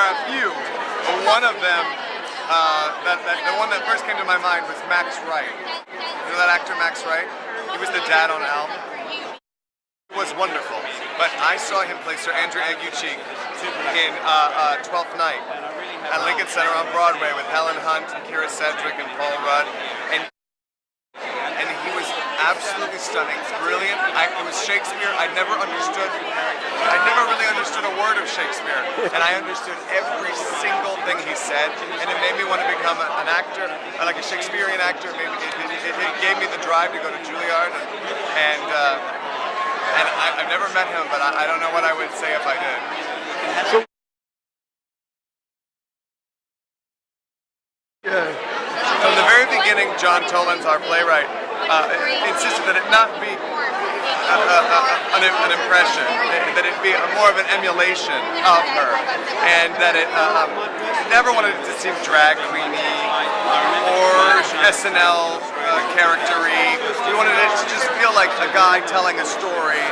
are a few, but one of them, the one that first came to my mind was Max Wright. You know that actor Max Wright? He was the dad on Alf. It was wonderful, but I saw him play Sir Andrew Aguichi in 12th Night at Lincoln Center on Broadway with Helen Hunt, and Kira Sedgwick, and Paul Rudd, and he was absolutely stunning, brilliant. It was Shakespeare. I'd never really understood a word of Shakespeare, and I understood every single thing he said, and it made me want to become an actor, like a Shakespearean actor. It gave me the drive to go to Juilliard, and I've never met him, but I don't know what I would say if I did. So, yeah. From the very beginning, John Tolan's, our playwright, insisted that it not be an impression, that it be more of an emulation of her, and that it never wanted it to seem drag queeny or SNL character-y. We wanted it to just feel like a guy telling a story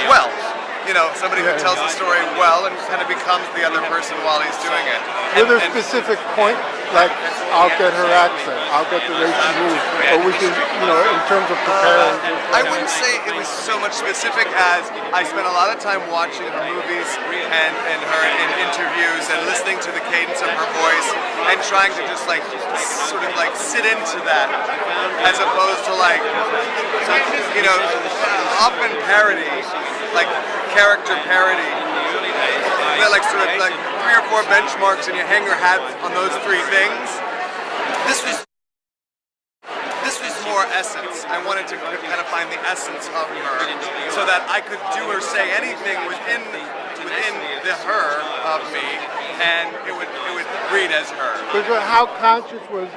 well. You know, somebody who tells the story well and kind of becomes the other person while he's doing it. With a specific point, like I'll get her accent, I'll get the way she moves, or we can, you know, in terms of preparing. I wouldn't say it was so much specific as I spent a lot of time watching her movies and her in interviews and listening to the cadence of her voice and trying to just like sort of like sit into that, as opposed to like, you know, often parody, like character parody. They're like sort of like 3 or 4 benchmarks, and you hang your hat on those 3 things. This was more essence. I wanted to kind of find the essence of her, so that I could do or say anything within the her of me, and it would read as her. But how conscious was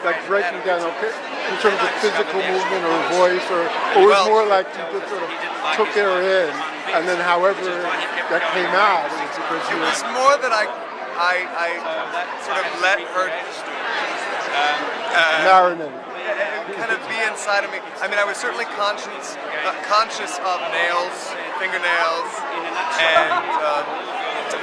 like breaking down, okay, in terms of physical movement or voice, or it was more like you just sort of took her in, and then however that came out, it was more that I sort of let her marinate. Kind of be inside of me. I mean, I was certainly conscious of nails, fingernails, and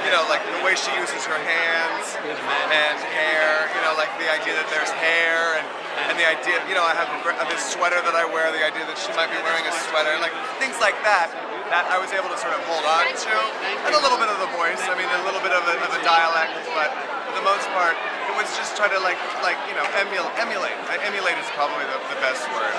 you know, like the way she uses her hands and hair. You know, like the idea that there's hair, and the idea, you know, I have this sweater that I wear. The idea that she might be wearing a sweater, like things like that. That I was able to sort of hold on to, and a little bit of the voice. I mean, a little bit of a dialect, but for the most part, it was just try to like you know, emulate. Emulate is probably the best word.